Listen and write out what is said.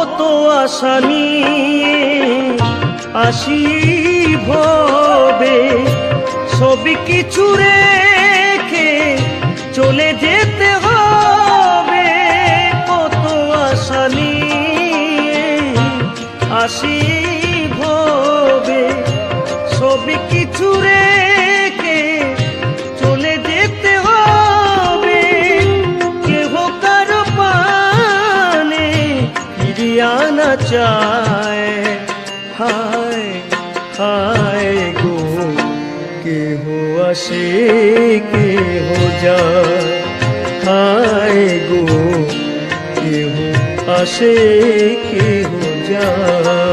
কত আশা নিয়ে আসি ভবে, সবই কিছু রেখে চলে যেতে হবে। কত আশা নিয়ে আসি ভবে, সবই কিছু রেখে চলে যেতে হবে। কেহ কারো পানে ফিরিয়ে আনা চায়, হায় হায় গো, কেহ আসে কেহ যায়, হায় গো, কেহ আসে কেহ যায়।